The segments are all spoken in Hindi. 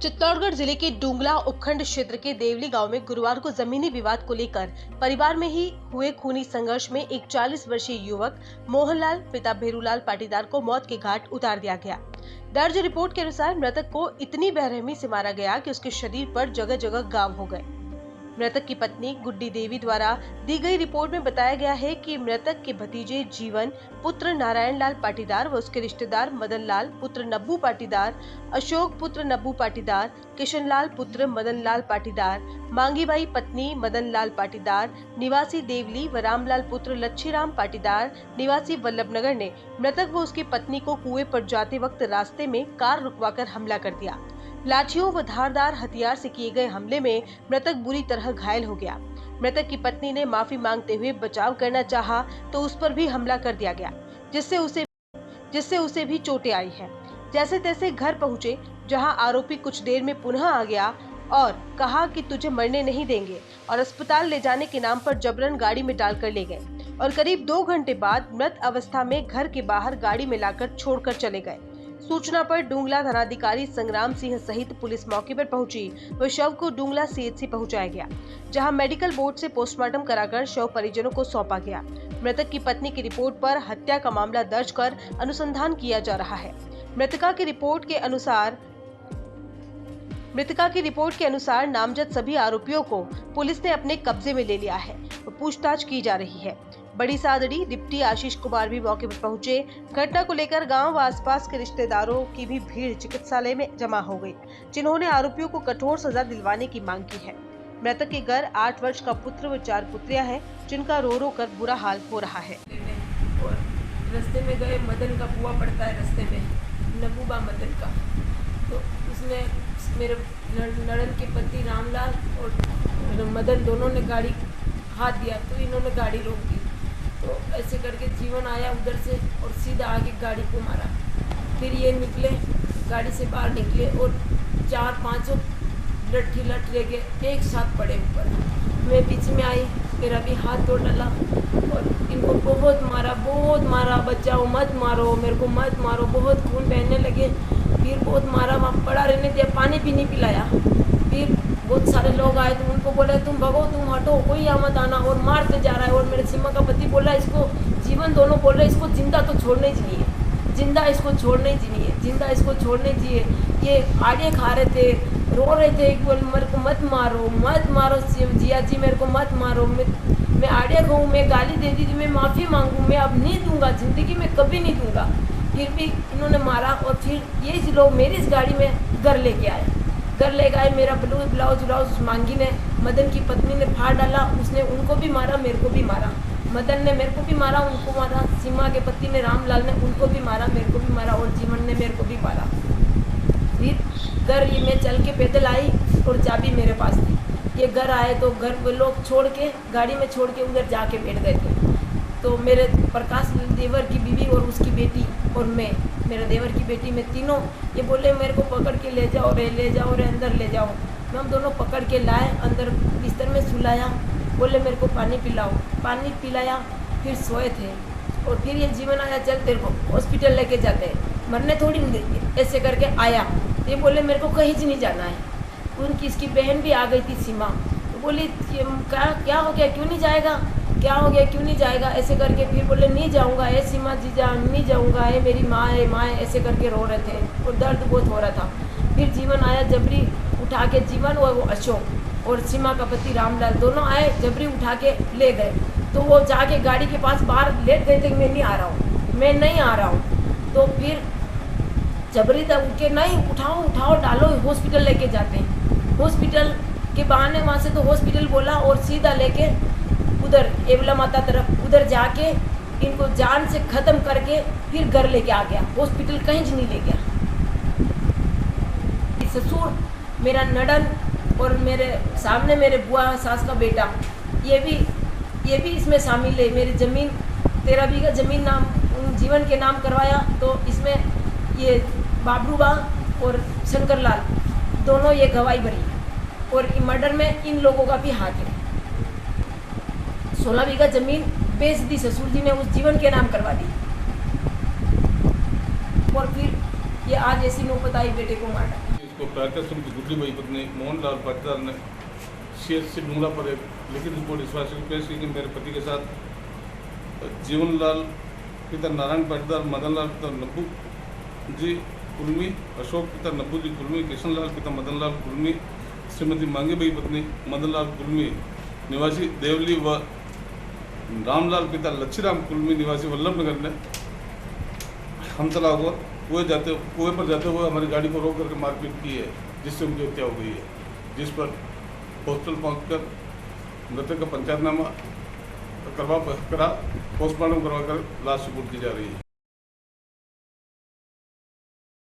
चित्तौड़गढ़ जिले के डूंगला उपखंड क्षेत्र के देवली गांव में गुरुवार को जमीनी विवाद को लेकर परिवार में ही हुए खूनी संघर्ष में एक 40 वर्षीय युवक मोहनलाल पिता भेरूलाल पाटीदार को मौत के घाट उतार दिया गया। दर्ज रिपोर्ट के अनुसार मृतक को इतनी बेरहमी से मारा गया कि उसके शरीर पर जगह जगह घाव हो गए। मृतक की पत्नी गुड्डी देवी द्वारा दी गई रिपोर्ट में बताया गया है कि मृतक के भतीजे जीवन पुत्र नारायण लाल पाटीदार व उसके रिश्तेदार मदन लाल पुत्र नब्बू पाटीदार, अशोक पुत्र नब्बू पाटीदार, किशन लाल पुत्र मदन लाल पाटीदार, मांगीबाई पत्नी मदन लाल पाटीदार निवासी देवली व रामलाल पुत्र लच्छीराम पाटीदार निवासी वल्लभनगर ने मृतक व उसकी पत्नी को कुएं पर जाते वक्त रास्ते में कार रुकवाकर हमला कर दिया। लाठियों व धारदार हथियार से किए गए हमले में मृतक बुरी तरह घायल हो गया। मृतक की पत्नी ने माफी मांगते हुए बचाव करना चाहा तो उस पर भी हमला कर दिया गया, जिससे उसे भी चोटें आई है। जैसे तैसे घर पहुंचे, जहां आरोपी कुछ देर में पुनः आ गया और कहा कि तुझे मरने नहीं देंगे और अस्पताल ले जाने के नाम पर जबरन गाड़ी में डालकर ले गए और करीब 2 घंटे बाद मृत अवस्था में घर के बाहर गाड़ी में लाकर छोड़कर चले गए। सूचना पर डूंगला थानाधिकारी संग्राम सिंह सहित पुलिस मौके पर पहुंची व शव को डूंगला सीएचसी पहुंचाया गया, जहां मेडिकल बोर्ड से पोस्टमार्टम कराकर शव परिजनों को सौंपा गया। मृतक की पत्नी की रिपोर्ट पर हत्या का मामला दर्ज कर अनुसंधान किया जा रहा है। मृतका की रिपोर्ट के अनुसार नामजद सभी आरोपियों को पुलिस ने अपने कब्जे में ले लिया है और पूछताछ की जा रही है। बड़ी सादड़ी डिप्टी आशीष कुमार भी मौके पर पहुंचे। घटना को लेकर गांव व आसपास के रिश्तेदारों की भी भीड़ चिकित्सालय में जमा हो गई, जिन्होंने आरोपियों को कठोर सजा दिलवाने की मांग की है। मृतक के घर 8 वर्ष का पुत्र व 4 पुत्रियां हैं, जिनका रो रो कर बुरा हाल हो रहा है। और रास्ते में गए, मदन का बुआ पड़ता है रास्ते में, नबूबा मदन का, तो उसमें मेरे नड़न के पति रामलाल और मदन दोनों ने गाड़ी हाथ दिया तो इन्होंने गाड़ी रोक दी। तो ऐसे करके जीवन आया उधर से और सीधा आगे गाड़ी को मारा। फिर ये निकले, गाड़ी से बाहर निकले और 4-5 लट्ठी लेके एक साथ पड़े ऊपर। मैं बीच में आई, मेरा भी हाथ तोड़ डाला और इनको बहुत मारा, बचाओ मत मारो, मेरे को मत मारो, बहुत खून बहने लगे। फिर बहुत मारा, वहाँ पड़ा रहने दिया, पानी भी नहीं पिलाया। फिर बहुत सारे लोग आए तो उनको बोले तुम भगो, तुम हटो, कोई मत आना, और मारते जा रहा है। और मेरे सीमा का पति बोला इसको, जीवन दोनों बोल रहे इसको जिंदा तो छोड़ने चाहिए, जिंदा इसको छोड़ने चाहिए, जिंदा इसको छोड़ने चाहिए। ये आड़े खा रहे थे, रो रहे थे कि मेरे को मत मारो, मत मारो जिया जी, मेरे को मत मारो, मैं आड़े खाऊँ, मैं गाली दे दी थी, मैं माफ़ी मांगूँ, मैं अब नहीं दूंगा, ज़िंदगी में कभी नहीं दूंगा। फिर भी इन्होंने मारा और फिर ये लोग मेरी इस गाड़ी में घर लेके आए। घर ले गए, मेरा ब्लाउज मांगी ने, मदन की पत्नी ने फाड़ डाला, उसने उनको भी मारा, मेरे को भी मारा। मदन ने मेरे को भी मारा, उनको मारा। सीमा के पति ने रामलाल ने उनको भी मारा, मेरे को भी मारा, और जीवन ने मेरे को भी मारा। फिर घर ये मैं चल के पैदल आई और चाबी मेरे पास थी। ये घर आए तो घर वो लोग छोड़ के, गाड़ी में छोड़ के उधर जाके बैठ गए थे। तो मेरे प्रकाश देवर की बीवी और उसकी बेटी और मैं, मेरे देवर की बेटी में तीनों, ये बोले मेरे को पकड़ के ले जाओ रे, अंदर ले जाओ। हम दोनों पकड़ के लाए, अंदर बिस्तर में सुलाया, बोले मेरे को पानी पिलाओ, पानी पिलाया। फिर सोए थे और फिर ये जीवन आया, चल तेरे को हॉस्पिटल लेके जाते हैं, मरने थोड़ी नहीं देंगे, ऐसे करके आया। ये बोले मेरे को कहीं नहीं जाना है। उनकी इसकी बहन भी आ गई थी सीमा, तो बोली क्या हो गया, क्यों नहीं जाएगा, क्या हो गया, क्यों नहीं जाएगा, ऐसे करके। फिर बोले नहीं जाऊंगा, ए सीमा जीजा नहीं जाऊंगा, ये मेरी माँ है, ऐसे करके रो रहे थे और दर्द बहुत हो रहा था। फिर जीवन आया, जबरी उठा के, जीवन और वो अशोक और सीमा का पति रामलाल दोनों आए, जबरी उठा के ले गए। तो वो जाके गाड़ी के पास बाहर लेट गए थे, मैं नहीं आ रहा हूँ। तो फिर जबरी तक उठ के, नहीं उठाओ डालो, हॉस्पिटल लेके जाते हैं। हॉस्पिटल के बहाने वहाँ से तो हॉस्पिटल बोला और सीधा लेके उधर एवला माता तरफ, उधर जाके इनको जान से ख़त्म करके फिर घर लेके आ गया, हॉस्पिटल कहीं नहीं ले गया। ससुर मेरा नड़न और मेरे सामने मेरे बुआ सास का बेटा, ये भी इसमें शामिल है। मेरी ज़मीन 13 बीघा ज़मीन नाम जीवन के नाम करवाया, तो इसमें ये बाबरूबा और शंकरलाल दोनों ये गवाही भरी, और मर्डर में इन लोगों का भी हाथ है। 16 बीघा जमीन बेच दी, ससुर जी ने उस जीवन के नाम करवा दी, और फिर ये आज ऐसी नौबत आई, बेटे को मारा। को प्रार्थना समिति गुड्डी भाई पत्नी मोहनलाल पाटीदार ने CHC डूंगला पर एक लिखित रिपोर्ट इस बात से पेश की कि मेरे पति के साथ जीवनलाल पिता नारायण पाटीदार, मदनलाल पिता नब्बू जी कुलमी, अशोक पिता नब्बू जी कुलमी, किशनलाल पिता मदनलाल कुलमी, श्रीमती मांगी भाई पत्नी मदनलाल कुलमी निवासी देवली व रामलाल पिता लच्छीराम कुलमी निवासी वल्लभनगर ने हमतला होकर कुएं पर जाते हुए हमारी गाड़ी को रोक करके मारपीट की है, जिससे उनकी हत्या हो गई है, जिस पर हॉस्पिटल पहुंचकर मृतक का पंचायतनामा करा पोस्टमार्टम करवाकर लाश सुपुर्द की जा रही है।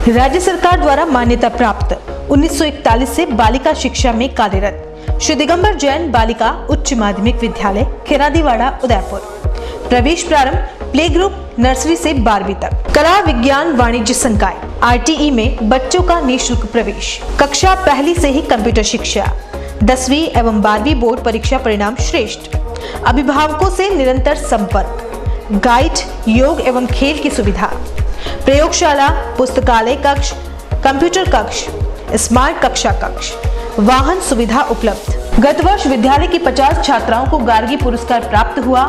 राज्य सरकार द्वारा मान्यता प्राप्त 1941 से बालिका शिक्षा में कार्यरत श्री दिगंबर जैन बालिका उच्च माध्यमिक विद्यालय खेरादीवाड़ा उदयपुर। प्रवेश प्रारंभ प्ले ग्रुप नर्सरी से 12वीं तक। कला विज्ञान वाणिज्य संकाय RTE में बच्चों का निःशुल्क प्रवेश। कक्षा पहली से ही कंप्यूटर शिक्षा। 10वीं एवं 12वीं बोर्ड परीक्षा परिणाम श्रेष्ठ। अभिभावकों से निरंतर संपर्क। गाइड, योग एवं खेल की सुविधा। प्रयोगशाला, पुस्तकालय कक्ष, कंप्यूटर कक्ष, स्मार्ट कक्षा कक्ष, वाहन सुविधा उपलब्ध। गत वर्ष विद्यालय की 50 छात्राओं को गार्गी पुरस्कार प्राप्त हुआ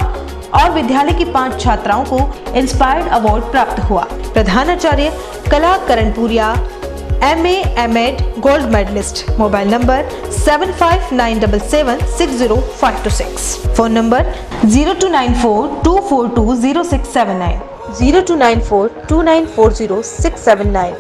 और विद्यालय की 5 छात्राओं को इंस्पायर्ड अवार्ड प्राप्त हुआ। प्रधानाचार्य Kala Karanpuriya, MA, M.Ed, gold medalist. Mobile number 7597760526। Phone number 0294242069 029429400679।